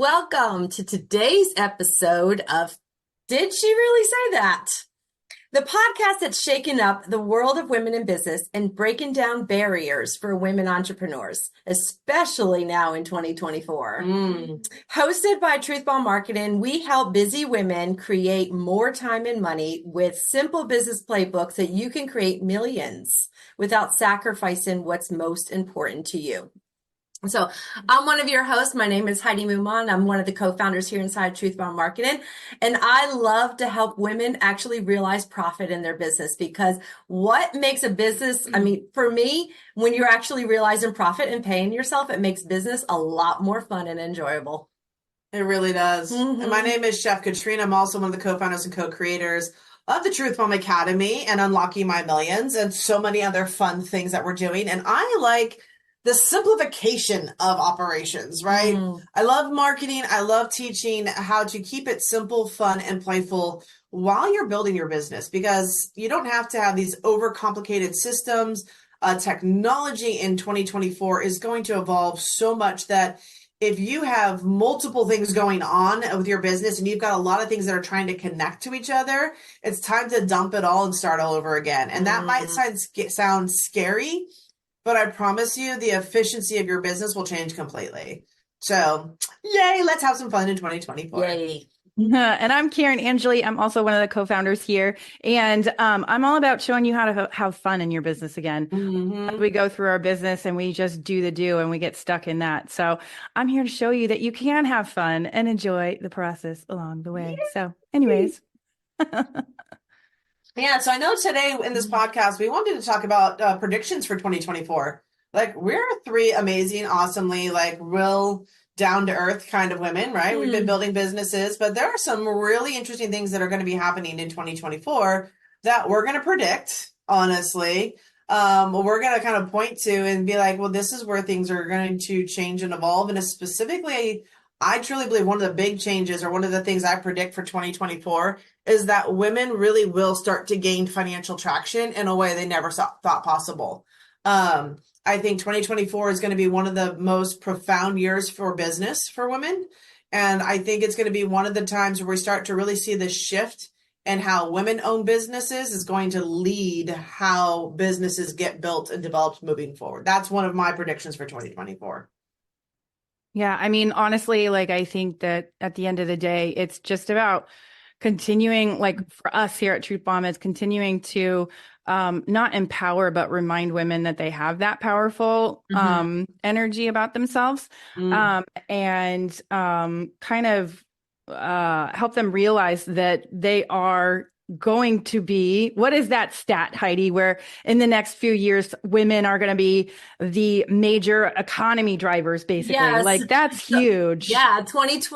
Welcome to today's episode of Did She Really Say That? The podcast that's shaken up the world of women in business and breaking down barriers for women entrepreneurs, especially now in 2024. Hosted by Truth Bomb Marketing, we help busy women create more time and money with simple business playbooks that you can create millions without sacrificing what's most important to you. So I'm one of your hosts. My name is Heidi Mumon. I'm one of the co-founders here inside Truth Bomb Marketing. And I love to help women actually realize profit in their business, because what makes a business, for me, when you're actually realizing profit and paying yourself, it makes business a lot more fun and enjoyable. It really does. And my name is Chef Katrina. I'm also one of the co-founders and co-creators of the Truth Bomb Academy and Unlocking My Millions and so many other fun things that we're doing. And I like the simplification of operations, right? I love marketing. I love teaching how to keep it simple, fun, and playful while you're building your business, because you don't have to have these overcomplicated systems. Technology in 2024 is going to evolve so much that if you have multiple things going on with your business and you've got a lot of things that are trying to connect to each other, it's time to dump it all and start all over again. And that might sound scary, but I promise you the efficiency of your business will change completely. So yay, let's have some fun in 2024. Yay. And I'm Karen Angeli. I'm also one of the co-founders here. And I'm all about showing you how to have fun in your business again. We go through our business and we just do the do and we get stuck in that. So I'm here to show you that you can have fun and enjoy the process along the way. So anyways. Yeah, so I know today in this podcast, we wanted to talk about predictions for 2024. Like, we're three amazing, awesomely, real down-to-earth kind of women, right? We've been building businesses, but there are some really interesting things that are going to be happening in 2024 that we're going to predict, honestly. We're going to kind of point to and be like, well, this is where things are going to change and evolve. And specifically, I truly believe one of the big changes, or one of the things I predict for 2024, is that women really will start to gain financial traction in a way they never thought possible. I think 2024 is going to be one of the most profound years for business for women. And I think it's going to be one of the times where we start to really see the shift in how women own businesses is going to lead how businesses get built and developed moving forward. That's one of my predictions for 2024. Yeah, honestly, I think that at the end of the day, it's just about continuing, for us here at Truth Bomb, is continuing to not empower, but remind women that they have that powerful energy about themselves, and kind of help them realize that they are going to be, what is that stat, Heidi, where in the next few years, women are going to be the major economy drivers, basically. Yes. That's huge. Yeah,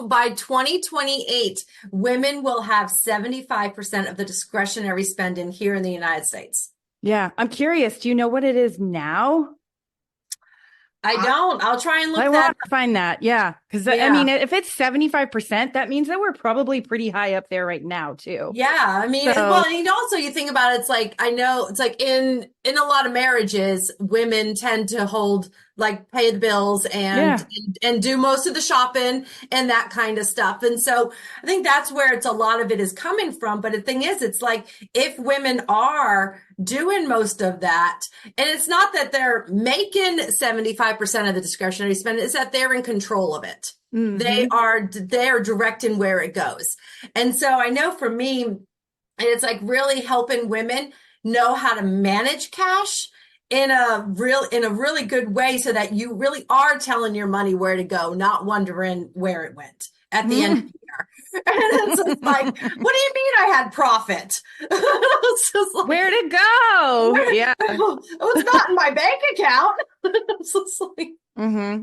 by 2028, women will have 75% of the discretionary spending here in the United States. Yeah, I'm curious. Do you know what it is now? I don't. I'll try and look I that want to find that. Yeah. Because if it's 75%, that means that we're probably pretty high up there right now too. Yeah. And also you think about it, it's I know it's in a lot of marriages, women tend to hold, pay the bills and do most of the shopping and that kind of stuff. And so I think that's where a lot of it is coming from. But the thing is, it's if women are doing most of that, and it's not that they're making 75% of the discretionary spend, it's that they're in control of it. They are directing where it goes. And so I know for me, it's really helping women know how to manage cash in a really good way, so that you really are telling your money where to go, not wondering where it went at the end of the year. And it's what do you mean I had profit? Where'd it go? It's not in my bank account.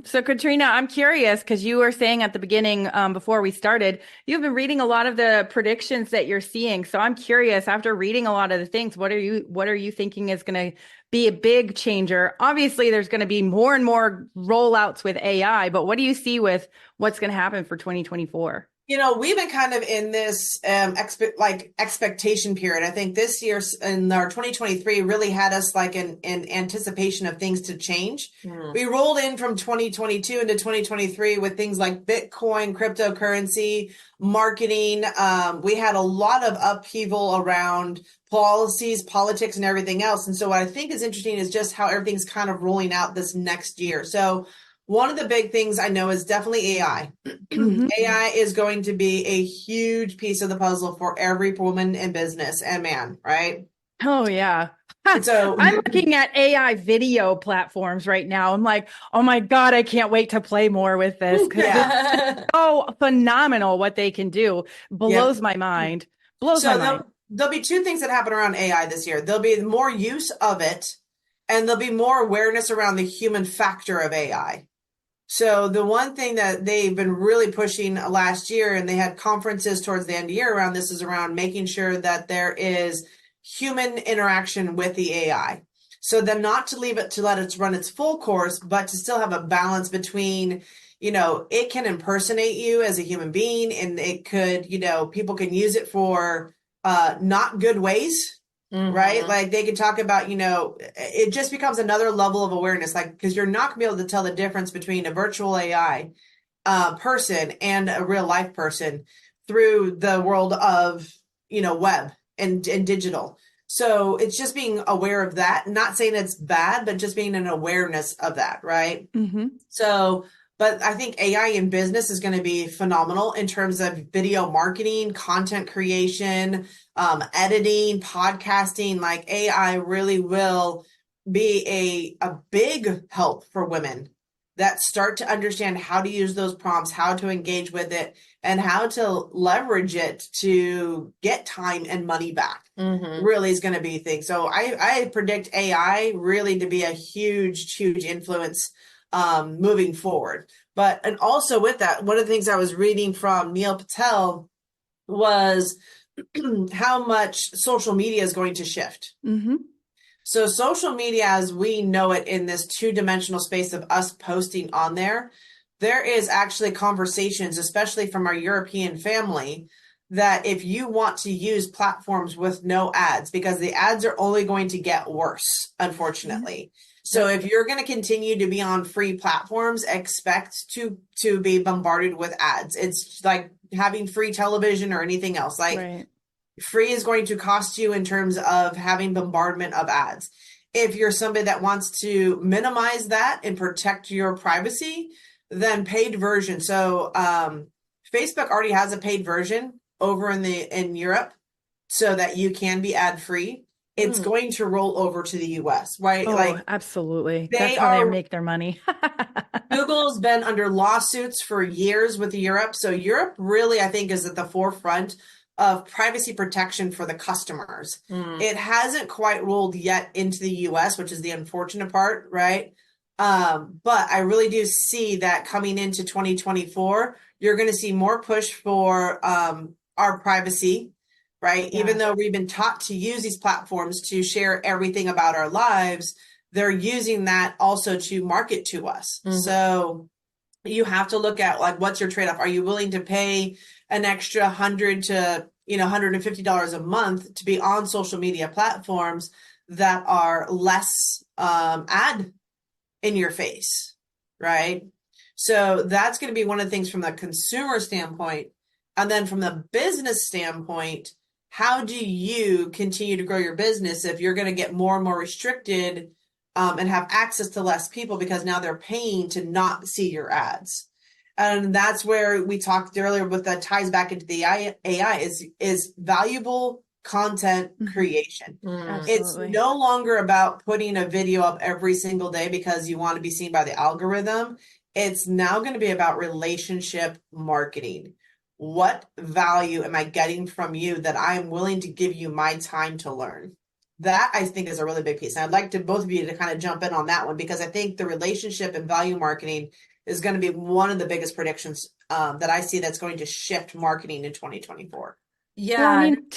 So Katrina, I'm curious, because you were saying at the beginning, before we started, you've been reading a lot of the predictions that you're seeing. So I'm curious, after reading a lot of the things, what are you thinking is going to be a big changer? Obviously, there's going to be more and more rollouts with AI, but what do you see with what's going to happen for 2024? We've been kind of in this expectation period. I think this year in our 2023 really had us like in anticipation of things to change. We rolled in from 2022 into 2023 with things like Bitcoin, cryptocurrency, marketing. We had a lot of upheaval around policies, politics, and everything else. And so what I think is interesting is just how everything's kind of rolling out this next year. So one of the big things I know is definitely AI. AI is going to be a huge piece of the puzzle for every woman in business and man, right? Oh, yeah. So I'm looking at AI video platforms right now. I'm like, oh my God, I can't wait to play more with this because it's so phenomenal what they can do. Blows my mind. Blows my mind. There'll be two things that happen around AI this year. There'll be more use of it, and there'll be more awareness around the human factor of AI. So the one thing that they've been really pushing last year, and they had conferences towards the end of the year around this, is around making sure that there is human interaction with the AI. So then not to leave it to let it run its full course, but to still have a balance between, it can impersonate you as a human being, and it could, people can use it for not good ways. Right? Like they can talk about, it just becomes another level of awareness, like, because you're not gonna be able to tell the difference between a virtual AI person and a real life person through the world of, web and digital. So it's just being aware of that, not saying it's bad, but just being an awareness of that. Right. So, but I think AI in business is going to be phenomenal in terms of video marketing, content creation, editing, podcasting. Like AI really will be a big help for women that start to understand how to use those prompts, how to engage with it, and how to leverage it to get time and money back. Really is going to be a thing. So I predict AI really to be a huge, huge influence moving forward. And also with that, one of the things I was reading from Neil Patel was how much social media is going to shift. So social media, as we know it in this two-dimensional space of us posting on there is actually conversations, especially from our European family, that if you want to use platforms with no ads, because the ads are only going to get worse, unfortunately. So if you're going to continue to be on free platforms, expect to be bombarded with ads. It's like having free television or anything else. Like free is going to cost you in terms of having bombardment of ads. If you're somebody that wants to minimize that and protect your privacy, then paid version. So Facebook already has a paid version over in Europe so that you can be ad free. It's going to roll over to the US, right? Oh, absolutely. That's how they make their money. Google's been under lawsuits for years with Europe. So Europe really, I think, is at the forefront of privacy protection for the customers. It hasn't quite rolled yet into the US, which is the unfortunate part, right? But I really do see that coming into 2024, you're going to see more push for our privacy, right? Even though we've been taught to use these platforms to share everything about our lives, they're using that also to market to us. So you have to look at, like, what's your trade-off? Are you willing to pay an extra $100 to $150 a month to be on social media platforms that are less ad in your face, right? So that's going to be one of the things from the consumer standpoint. And then from the business standpoint, how do you continue to grow your business if you're going to get more and more restricted and have access to less people because now they're paying to not see your ads? And that's where we talked earlier with that ties back into the AI is valuable content creation. It's no longer about putting a video up every single day because you want to be seen by the algorithm. It's now going to be about relationship marketing. What value am I getting from you that I am willing to give you my time to learn? That, I think, is a really big piece. And I'd like to both of you to kind of jump in on that one, because I think the relationship and value marketing is going to be one of the biggest predictions that I see that's going to shift marketing in 2024. Yeah. Well, I mean,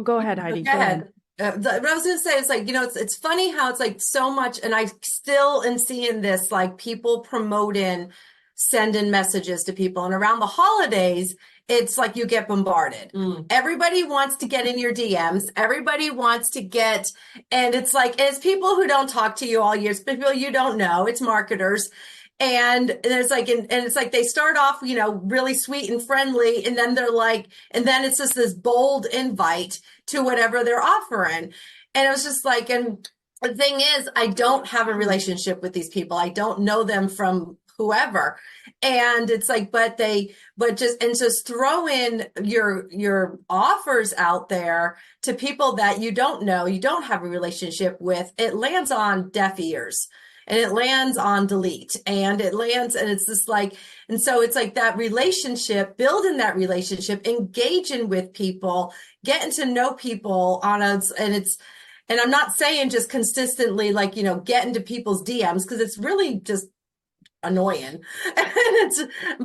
go ahead, Heidi. Go ahead. What I was going to say is, like, it's funny how it's like so much, and I still am seeing this, like, people promoting sending messages to people. And around the holidays, it's like you get bombarded. Everybody wants to get in your DMs. Everybody wants to get, and it's like, it's people who don't talk to you all year. It's people you don't know. It's marketers. And it's like, and it's like they start off, you know, really sweet and friendly. And then they're like, and then it's just this bold invite to whatever they're offering. And it was just like, and the thing is, I don't have a relationship with these people. I don't know them from whoever. And it's like, but just throw in your offers out there to people that you don't know, you don't have a relationship with. It lands on deaf ears. And it lands on delete, and it lands, and it's just like, and so it's like that relationship, building that relationship, engaging with people, getting to know people and I'm not saying just consistently, like, you know, get into people's DMs, because it's really just annoying. And it's, at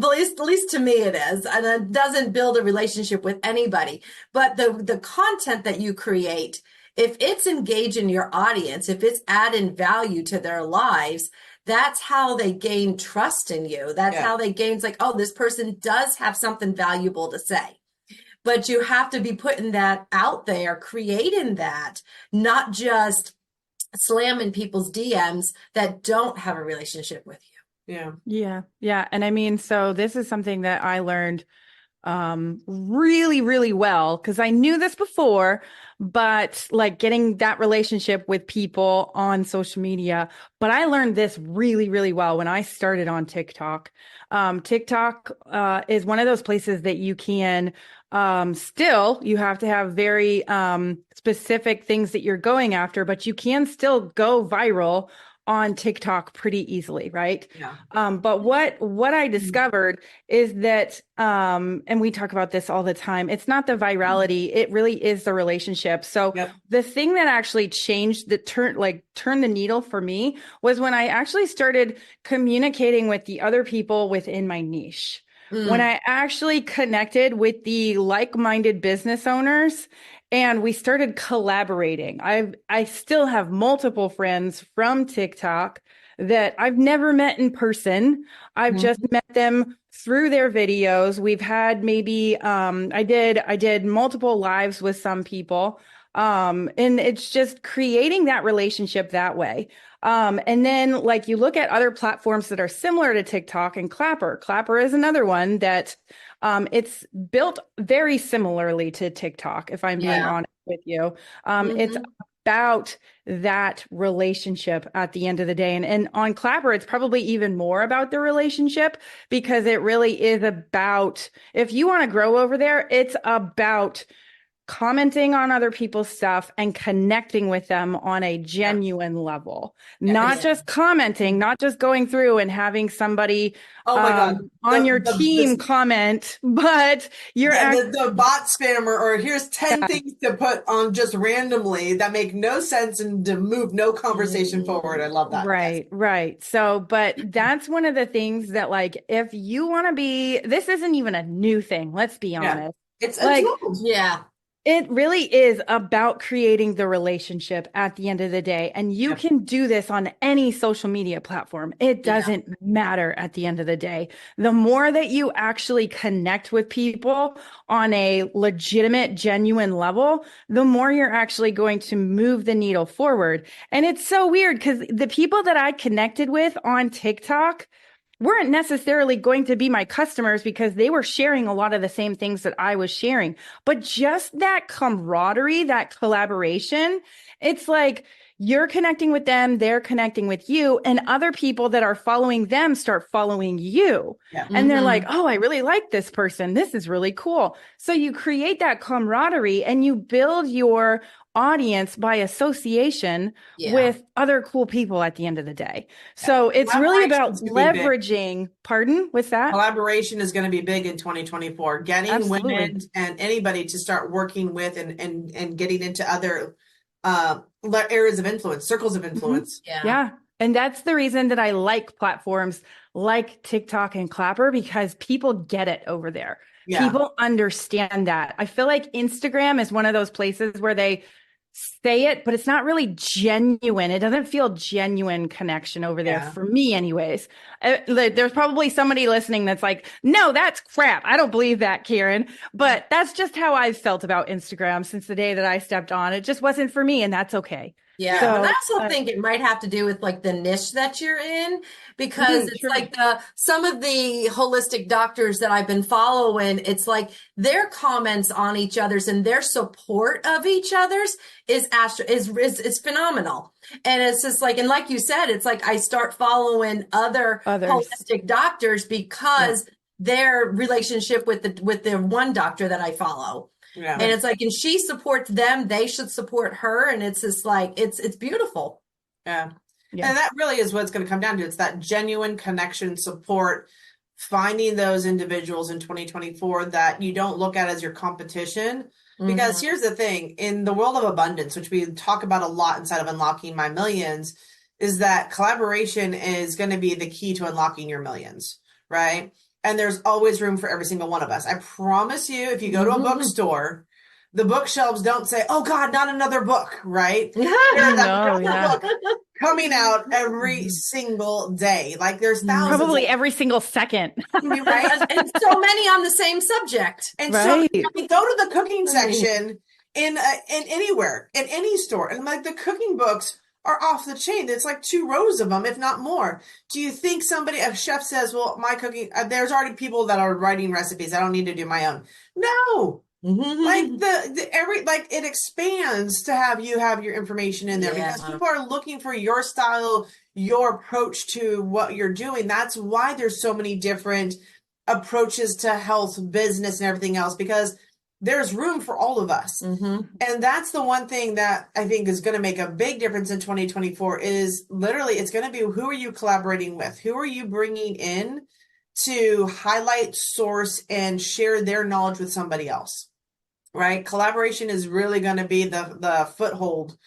least to me it is, and it doesn't build a relationship with anybody. But the content that you create, if it's engaging your audience, if it's adding value to their lives, that's how they gain trust in you. That's how they gain, it's like, oh, this person does have something valuable to say. But you have to be putting that out there, creating that, not just slamming people's DMs that don't have a relationship with you. Yeah. And I mean, so this is something that I learned really, really well, because I knew this before, but like getting that relationship with people on social media. But I learned this really, really well when I started on TikTok. TikTok is one of those places that you can still, you have to have very specific things that you're going after, but you can still go viral on TikTok pretty easily, right? But what I discovered is that, and we talk about this all the time, it's not the virality, it really is the relationship. So the thing that actually changed turned the needle for me was when I actually started communicating with the other people within my niche. When I actually connected with the like-minded business owners and we started collaborating. I still have multiple friends from TikTok that I've never met in person. I've just met them through their videos. We've had maybe I did multiple lives with some people. And it's just creating that relationship that way. And then like you look at other platforms that are similar to TikTok, and Clapper is another one that it's built very similarly to TikTok, if I'm being honest with you. It's about that relationship at the end of the day. And on Clapper, it's probably even more about the relationship, because it really is about, if you want to grow over there, it's about commenting on other people's stuff and connecting with them on a genuine level, not just commenting, not just going through and having somebody on your team comment, but you're the bot spammer, or here's 10 things to put on just randomly that make no sense and to move no conversation forward. I love that. Right. So, but that's one of the things that, like, if you want to be, this isn't even a new thing. Let's be honest. It's like, It really is about creating the relationship at the end of the day. And you can do this on any social media platform. It doesn't matter at the end of the day. The more that you actually connect with people on a legitimate, genuine level, the more you're actually going to move the needle forward. And it's so weird because the people that I connected with on TikTok weren't necessarily going to be my customers because they were sharing a lot of the same things that I was sharing. But just that camaraderie, that collaboration, it's like you're connecting with them, they're connecting with you, and other people that are following them start following you. And they're like, oh, I really like this person. This is really cool. So you create that camaraderie and you build your audience by association with other cool people at the end of the day. So it's really about leveraging, what's that? Collaboration is going to be big in 2024. Getting women and anybody to start working with and getting into other areas of influence, circles of influence. And that's the reason that I like platforms like TikTok and Clapper, because people get it over there. People understand that. I feel like Instagram is one of those places where they say it, but it's not really genuine. It doesn't feel genuine connection over there for me anyways. There's probably somebody listening that's like, no, that's crap. I don't believe that, Karen. But that's just how I've felt about Instagram since the day that I stepped on. It just wasn't for me, and that's okay. Yeah, So, but I also think it might have to do with like the niche that you're in, because it's true. like some of the holistic doctors that I've been following, it's like their comments on each other's and their support of each other's is phenomenal. And it's just like, and like you said, it's like I start following others holistic doctors because their relationship with the one doctor that I follow. Yeah. And it's like, and she supports them, they should support her. And it's just like, it's beautiful. Yeah. And that really is what it's going to come down to. It's that genuine connection, support, finding those individuals in 2024 that you don't look at as your competition. Because here's the thing, in the world of abundance, which we talk about a lot inside of Unlocking My Millions, is that collaboration is going to be the key to unlocking your millions, right? And there's always room for every single one of us. I promise you, if you go to a bookstore, the bookshelves don't say, oh God, not another book, right? There's a book coming out every single day. Like there's thousands. Probably every single second. Right? And so many on the same subject. And so we go to the cooking section in anywhere, in any store. And like the cooking books are off the chain. It's like 2 rows of them, if not more. Do you think a chef says, well, my cooking, there's already people that are writing recipes. I don't need to do my own. No. Like it expands to have your information in there because people are looking for your style, your approach to what you're doing. That's why there's so many different approaches to health, business, and everything else, because there's room for all of us. And that's the one thing that I think is going to make a big difference in 2024 is literally it's going to be, who are you collaborating with? Who are you bringing in to highlight, source, and share their knowledge with somebody else, right? Collaboration is really going to be the foothold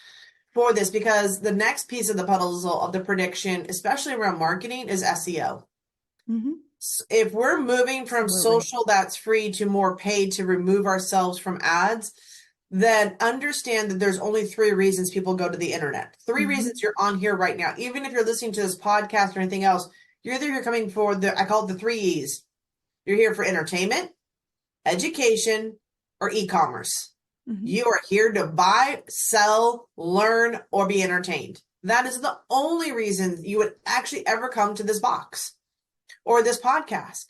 for this, because the next piece of the puzzle of the prediction, especially around marketing, is SEO. If we're moving from social that's free to more paid to remove ourselves from ads, then understand that there's only 3 reasons people go to the internet. 3 reasons you're on here right now. Even if you're listening to this podcast or anything else, you're coming for I call it the 3 E's. You're here for entertainment, education, or e-commerce. You are here to buy, sell, learn, or be entertained. That is the only reason you would actually ever come to this box or this podcast,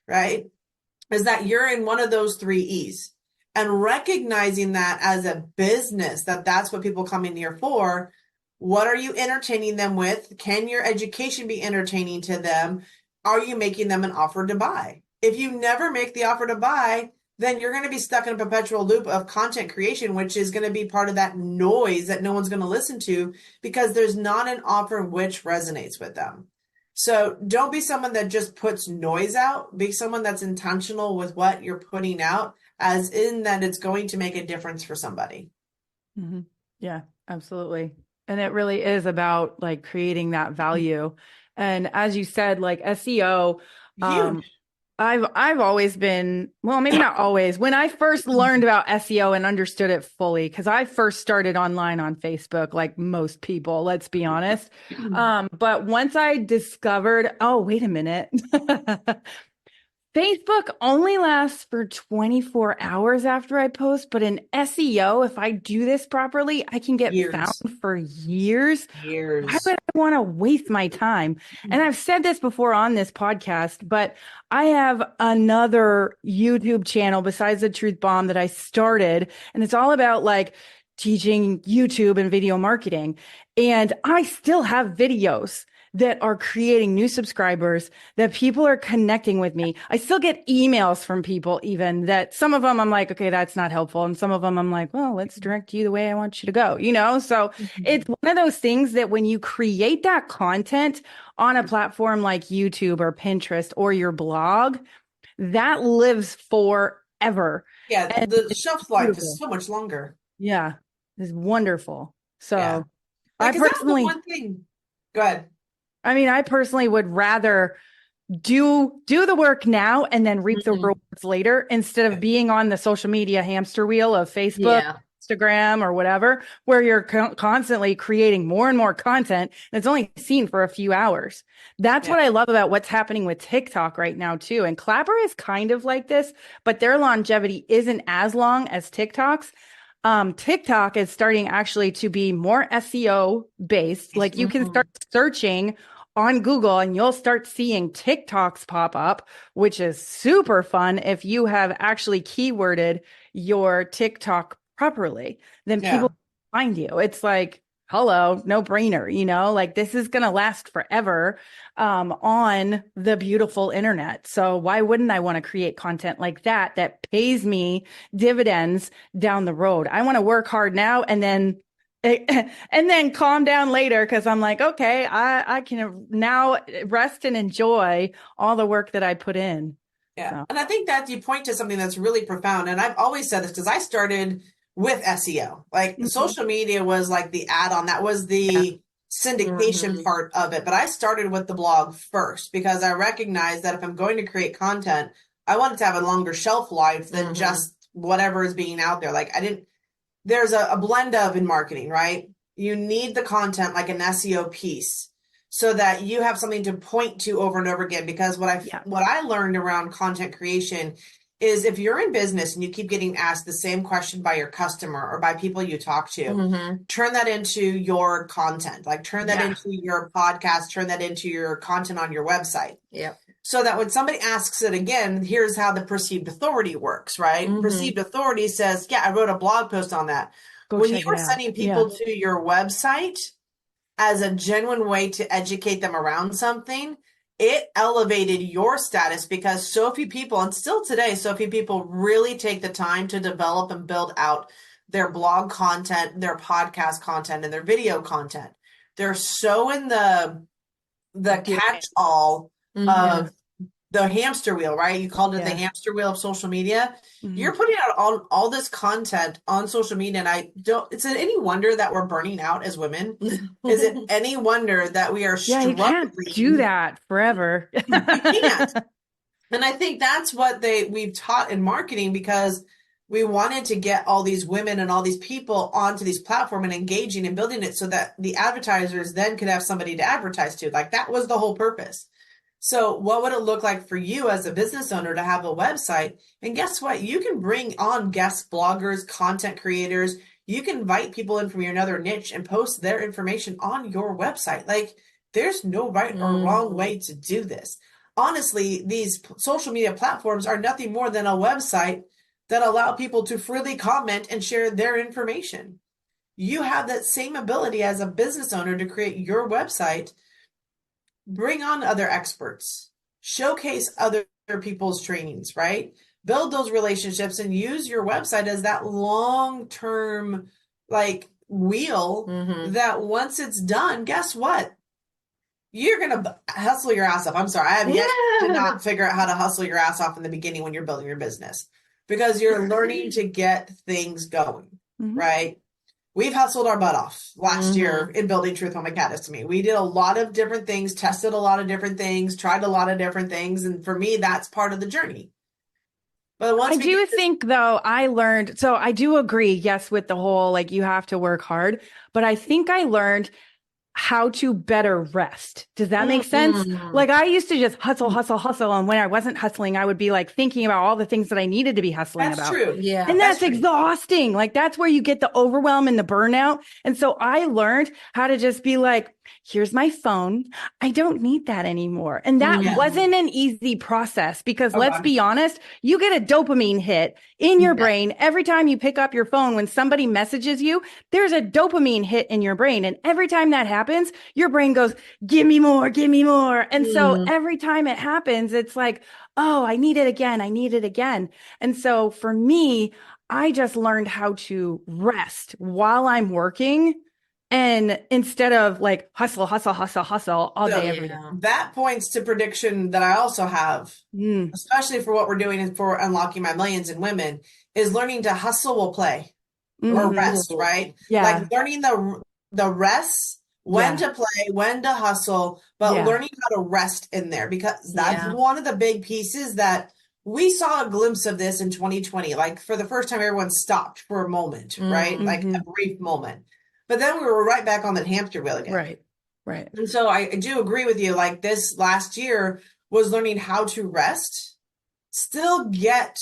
right? Is that you're in one of those 3 E's, and recognizing that as a business, that's what people come in here for. What are you entertaining them with? Can your education be entertaining to them? Are you making them an offer to buy? If you never make the offer to buy, then you're going to be stuck in a perpetual loop of content creation, which is going to be part of that noise that no one's going to listen to because there's not an offer which resonates with them. So don't be someone that just puts noise out. Be someone that's intentional with what you're putting out, as in that it's going to make a difference for somebody. Yeah, absolutely. And it really is about like creating that value. And as you said, like SEO, I've always been, well, maybe not always. When I first learned about SEO and understood it fully, because I first started online on Facebook, like most people, let's be honest. But once I discovered, oh, wait a minute. Facebook only lasts for 24 hours after I post, but in SEO, if I do this properly, I can get found for years. Why would I want to waste my time? And I've said this before on this podcast, but I have another YouTube channel besides the Truth Bomb that I started, and it's all about like teaching YouTube and video marketing. And I still have videos that are creating new subscribers, that people are connecting with me. I still get emails from people, even that some of them I'm like, okay, that's not helpful. And some of them I'm like, well, let's direct you the way I want you to go, you know? So it's one of those things that when you create that content on a platform like YouTube or Pinterest or your blog, that lives forever. Yeah. And the shelf life is so much longer. Yeah. It's wonderful. So I personally, that's the one thing. Go ahead. I mean, I personally would rather do the work now and then reap the rewards later instead of being on the social media hamster wheel of Facebook, Instagram or whatever, where you're constantly creating more and more content and it's only seen for a few hours. That's what I love about what's happening with TikTok right now too. And Clapper is kind of like this, but their longevity isn't as long as TikTok's. TikTok is starting actually to be more SEO based. Like you can start searching on Google and you'll start seeing TikToks pop up, which is super fun if you have actually keyworded your TikTok properly. Then people find you. It's like, hello, no brainer, you know, like this is going to last forever on the beautiful internet. So why wouldn't I want to create content like that that pays me dividends down the road? I want to work hard now and then calm down later because I'm like, okay, I can now rest and enjoy all the work that I put in. Yeah. So. And I think that you point to something that's really profound. And I've always said this because I started with SEO. Like social media was like the add-on. That was the syndication part of it. But I started with the blog first because I recognized that if I'm going to create content, I wanted to have a longer shelf life than just whatever is being out there. Like there's a blend of in marketing, right? You need the content like an SEO piece so that you have something to point to over and over again. Because what I learned around content creation is if you're in business and you keep getting asked the same question by your customer or by people you talk to, turn that into your content, like turn that into your podcast, turn that into your content on your website. Yep. So that when somebody asks it again, here's how the perceived authority works, right? Perceived authority says, yeah, I wrote a blog post on that. When you are sending people to your website as a genuine way to educate them around something, it elevated your status because so few people, and still today, so few people really take the time to develop and build out their blog content, their podcast content, and their video content. They're so in the catch-all of the hamster wheel, right? You called it the hamster wheel of social media. You're putting out all this content on social media. And is it any wonder that we're burning out as women? Is it any wonder that we are struggling? You can't do that forever. You can't. And I think that's what we've taught in marketing because we wanted to get all these women and all these people onto these platforms and engaging and building it so that the advertisers then could have somebody to advertise to. Like that was the whole purpose. So what would it look like for you as a business owner to have a website? And guess what? You can bring on guest bloggers, content creators. You can invite people in from your another niche and post their information on your website. Like there's no right or wrong way to do this. Honestly, these social media platforms are nothing more than a website that allow people to freely comment and share their information. You have that same ability as a business owner to create your website. Bring on other experts, showcase other people's trainings, right? Build those relationships and use your website as that long-term like wheel that once it's done, guess what? You're going to hustle your ass off. I'm sorry. I have yet to not figure out how to hustle your ass off in the beginning when you're building your business because you're learning to get things going, right? We've hustled our butt off last year in building Truth Home Academy. We did a lot of different things, tested a lot of different things, tried a lot of different things. And for me, that's part of the journey. But I do think though, I learned, so I do agree, yes, with the whole, like you have to work hard, but I think I learned how to better rest. Does that make sense? Like I used to just hustle. And when I wasn't hustling, I would be like thinking about all the things that I needed to be hustling about. That's true. Yeah. And that's exhausting. Like that's where you get the overwhelm and the burnout. And so I learned how to just be like, here's my phone. I don't need that anymore. And that wasn't an easy process because let's be honest, you get a dopamine hit in your brain every time you pick up your phone. When somebody messages you, there's a dopamine hit in your brain. And every time that happens, your brain goes, give me more, give me more. And so every time it happens, it's like, oh, I need it again. I need it again. And so for me, I just learned how to rest while I'm working. And instead of like hustle all day, every day. That points to prediction that I also have, especially for what we're doing for unlocking my millions in women, is learning to hustle while play or rest, right? Yeah. Like learning the rest, when to play, when to hustle, but learning how to rest in there because that's one of the big pieces that we saw a glimpse of this in 2020. Like for the first time, everyone stopped for a moment, right? Like a brief moment. But then we were right back on that hamster wheel again. Right. Right. And so I do agree with you. Like this last year was learning how to rest, still get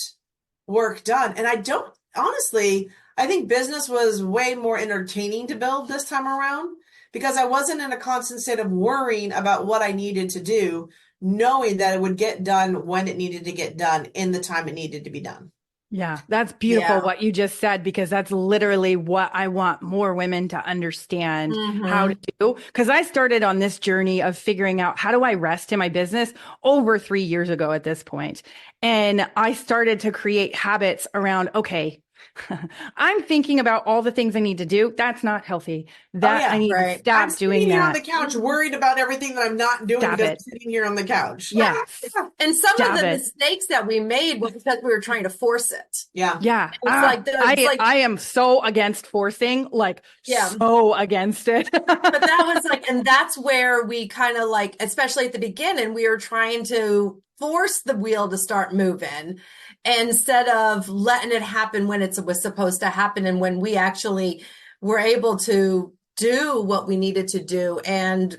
work done. And I don't, honestly, I think business was way more entertaining to build this time around because I wasn't in a constant state of worrying about what I needed to do, knowing that it would get done when it needed to get done in the time it needed to be done. Yeah, that's beautiful what you just said, because that's literally what I want more women to understand how to do. Because I started on this journey of figuring out how do I rest in my business over 3 years ago at this point. And I started to create habits around, okay, I'm thinking about all the things I need to do. That's not healthy. I need to stop I'm doing sitting here that. on the couch, worried about everything that I'm not doing because I'm sitting here on the couch. Yes. And some of the mistakes that we made was because we were trying to force it. Yeah. Yeah. I am so against forcing, so against it. But that was like, and that's where we kind of like, especially at the beginning, we were trying to force the wheel to start moving instead of letting it happen when it was supposed to happen. And when we actually were able to do what we needed to do and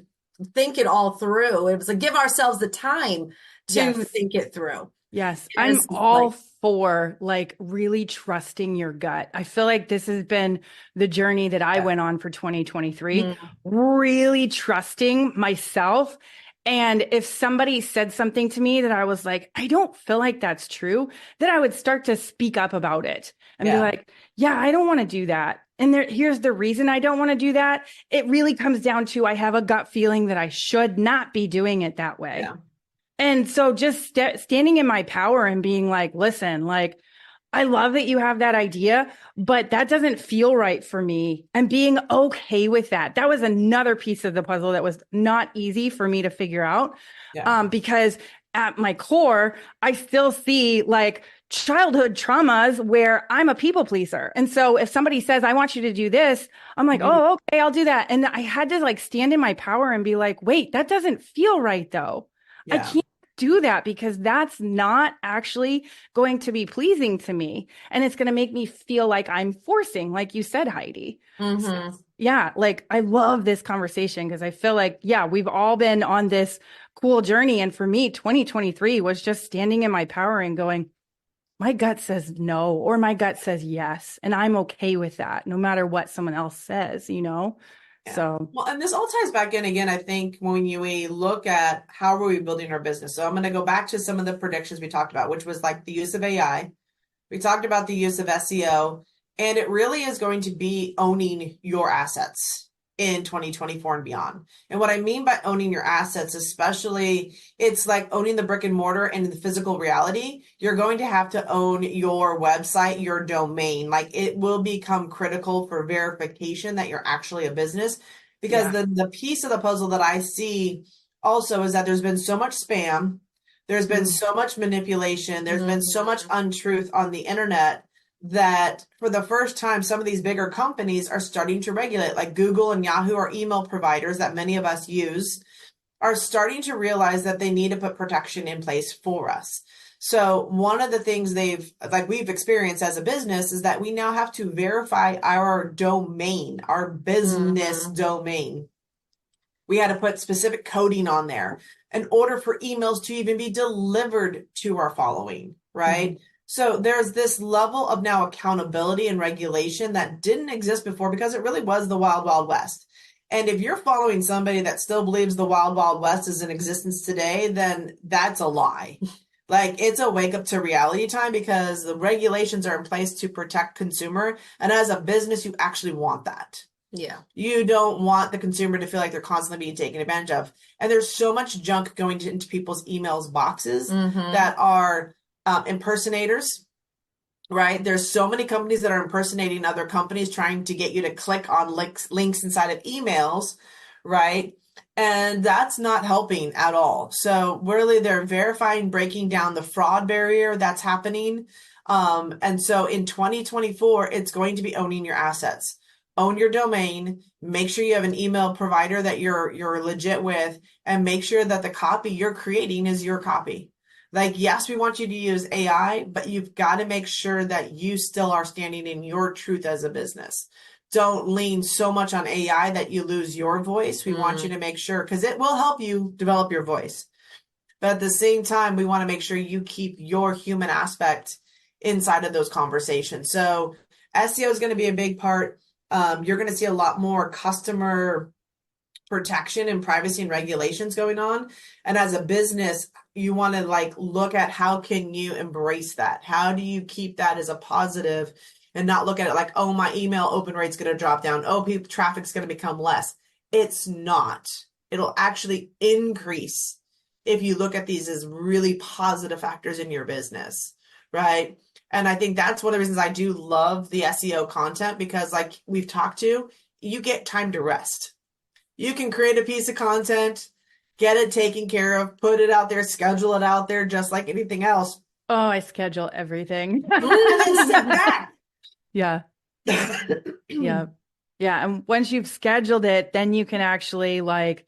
think it all through. It was like, give ourselves the time to think it through. Yes. I'm all for like really trusting your gut. I feel like this has been the journey that I went on for 2023, really trusting myself. And if somebody said something to me that I was like, I don't feel like that's true, then I would start to speak up about it and be like, yeah, I don't want to do that. And here's the reason I don't want to do that. It really comes down to, I have a gut feeling that I should not be doing it that way. Yeah. And so just standing in my power and being like, listen, like, I love that you have that idea, but that doesn't feel right for me. And being okay with that. That was another piece of the puzzle that was not easy for me to figure out. Because at my core, I still see like childhood traumas where I'm a people pleaser. And so if somebody says, I want you to do this, I'm like, oh, okay, I'll do that. And I had to like stand in my power and be like, wait, that doesn't feel right though. I can't do that because that's not actually going to be pleasing to me. And it's going to make me feel like I'm forcing, like you said, Heidi. So, like I love this conversation because I feel like, we've all been on this cool journey. And for me, 2023 was just standing in my power and going, my gut says no, or my gut says yes. And I'm okay with that, no matter what someone else says, So, well, and this all ties back in again, I think, when we look at how are we building our business. So I'm going to go back to some of the predictions we talked about, which was like the use of AI. We talked about the use of SEO, and it really is going to be owning your assets in 2024 and beyond. And what I mean by owning your assets, especially, it's like owning the brick and mortar and the physical reality. You're going to have to own your website, your domain. Like it will become critical for verification that you're actually a business, because the piece of the puzzle that I see also is that there's been so much spam. There's been so much manipulation. There's been so much untruth on the internet that for the first time, some of these bigger companies are starting to regulate, like Google and Yahoo are email providers that many of us use, are starting to realize that they need to put protection in place for us. So one of the things we've experienced as a business is that we now have to verify our domain, our business domain. We had to put specific coding on there in order for emails to even be delivered to our following, right? So there's this level of now accountability and regulation that didn't exist before because it really was the wild, wild west. And if you're following somebody that still believes the wild, wild west is in existence today, then that's a lie. Like it's a wake up to reality time, because the regulations are in place to protect consumer. And as a business, you actually want that. Yeah. You don't want the consumer to feel like they're constantly being taken advantage of. And there's so much junk going into people's emails boxes that are impersonators, right? There's so many companies that are impersonating other companies, trying to get you to click on links inside of emails, right? And that's not helping at all. So really, they're verifying, breaking down the fraud barrier that's happening. And so in 2024, it's going to be owning your assets. Own your domain, make sure you have an email provider that you're legit with, and make sure that the copy you're creating is your copy. Like, yes, we want you to use AI, but you've got to make sure that you still are standing in your truth as a business. Don't lean so much on AI that you lose your voice. We want you to make sure, because it will help you develop your voice. But at the same time, we want to make sure you keep your human aspect inside of those conversations. So SEO is going to be a big part. You're going to see a lot more customer protection and privacy and regulations going on. And as a business, you want to like look at how can you embrace that? How do you keep that as a positive and not look at it like, oh, my email open rate's going to drop down. Oh, people traffic's going to become less. It's not. It'll actually increase if you look at these as really positive factors in your business, right? And I think that's one of the reasons I do love the SEO content, because like we've talked to, you get time to rest. You can create a piece of content, get it taken care of, put it out there, schedule it out there, just like anything else. Oh, I schedule everything. And then sit back. Yeah. Yeah. Yeah. And once you've scheduled it, then you can actually like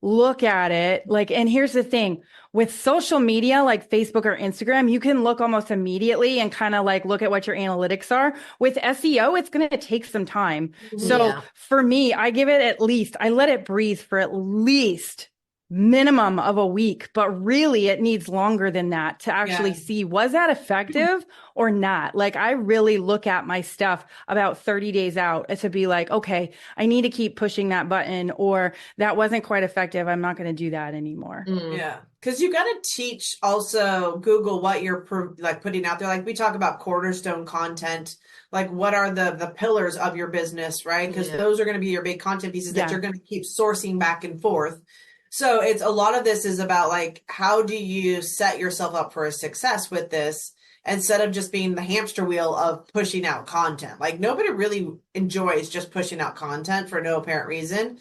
look at it. Like, and here's the thing with social media, like Facebook or Instagram, you can look almost immediately and kind of like look at what your analytics are. With SEO, it's going to take some time. So for me, I give it I let it breathe for at least minimum of a week, but really it needs longer than that to actually see, was that effective or not? Like I really look at my stuff about 30 days out to be like, okay, I need to keep pushing that button, or that wasn't quite effective. I'm not going to do that anymore. Yeah. Because you got to teach also Google what you're like putting out there. Like we talk about cornerstone content, like what are the pillars of your business, right? Because those are going to be your big content pieces that you're going to keep sourcing back and forth. So it's a lot of this is about like, how do you set yourself up for a success with this instead of just being the hamster wheel of pushing out content? Like nobody really enjoys just pushing out content for no apparent reason.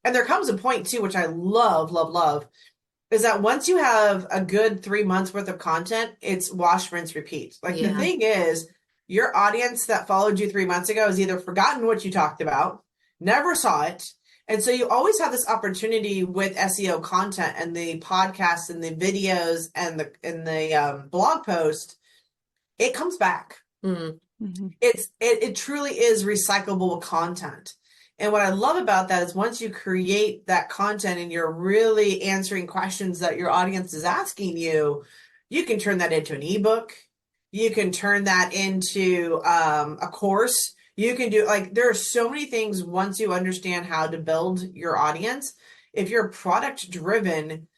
And there comes a point too, which I love, is that once you have a good 3 months worth of content, it's wash, rinse, repeat. Like the thing is, your audience that followed you 3 months ago has either forgotten what you talked about, never saw it. And so you always have this opportunity with SEO content and the podcasts and the videos and the blog post. It comes back. It truly is recyclable content. And what I love about that is once you create that content and you're really answering questions that your audience is asking you, you can turn that into an ebook. You can turn that into a course. You can do like, there are so many things once you understand how to build your audience. If you're product driven,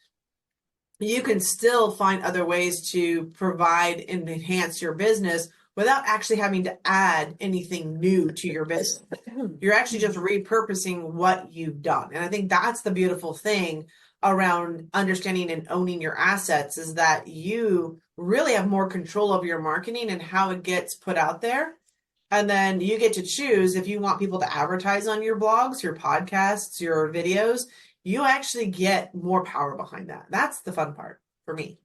you can still find other ways to provide and enhance your business without actually having to add anything new to your business. You're actually just repurposing what you've done. And I think that's the beautiful thing around understanding and owning your assets, is that you really have more control over your marketing and how it gets put out there. And then you get to choose if you want people to advertise on your blogs, your podcasts, your videos. You actually get more power behind that. That's the fun part for me.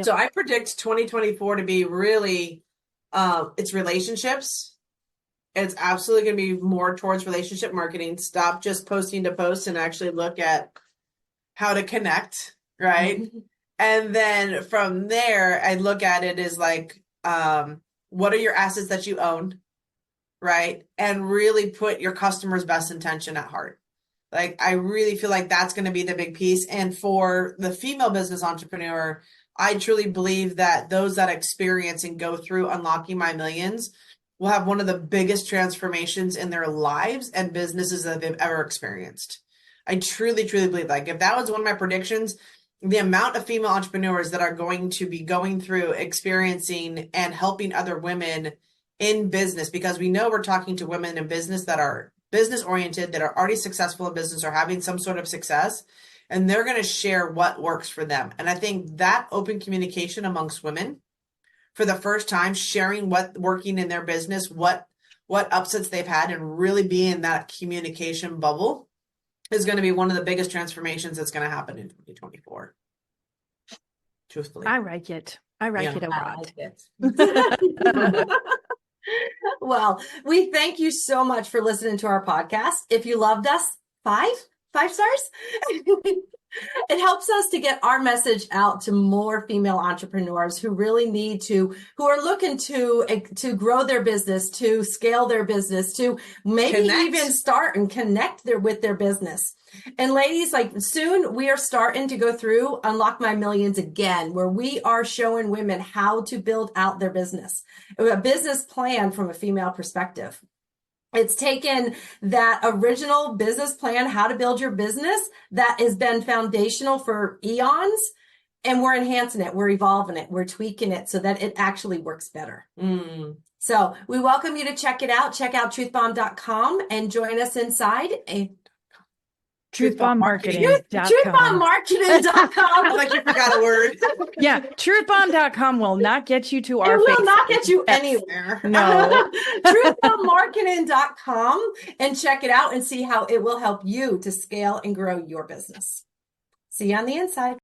So I predict 2024 to be really, it's relationships. It's absolutely going to be more towards relationship marketing. Stop just posting to post and actually look at how to connect, right? And then from there, I look at it as like, what are your assets that you own, right? And really put your customer's best intention at heart. Like, I really feel like that's going to be the big piece. And for the female business entrepreneur, I truly believe that those that experience and go through Unlocking My Millions will have one of the biggest transformations in their lives and businesses that they've ever experienced. I truly, truly believe, like, if that was one of my predictions, the amount of female entrepreneurs that are going to be going through, experiencing, and helping other women in business, because we know we're talking to women in business that are business oriented, that are already successful in business or having some sort of success, and they're going to share what works for them. And I think that open communication amongst women for the first time, sharing what working in their business, what upsets they've had, and really be in that communication bubble is going to be one of the biggest transformations that's going to happen in 2024. Truthfully. I like it. I like it a lot. I like it. Well, we thank you so much for listening to our podcast. If you loved us, five stars. It helps us to get our message out to more female entrepreneurs who really need to, who are looking to grow their business, to scale their business, to maybe even start and connect with their business. And ladies, like soon we are starting to go through Unlock My Millions again, where we are showing women how to build out their business, a business plan from a female perspective. It's taken that original business plan, how to build your business, that has been foundational for eons, and we're enhancing it, we're evolving it, we're tweaking it so that it actually works better. So we welcome you to check it out. Check out truthbomb.com and join us inside. Truthbombmarketing.com. Truthbombmarketing.com. Like you forgot a word. Yeah, truthbomb.com will not get you to our It will not get you anywhere. No. Truthbombmarketing.com and check it out and see how it will help you to scale and grow your business. See you on the inside.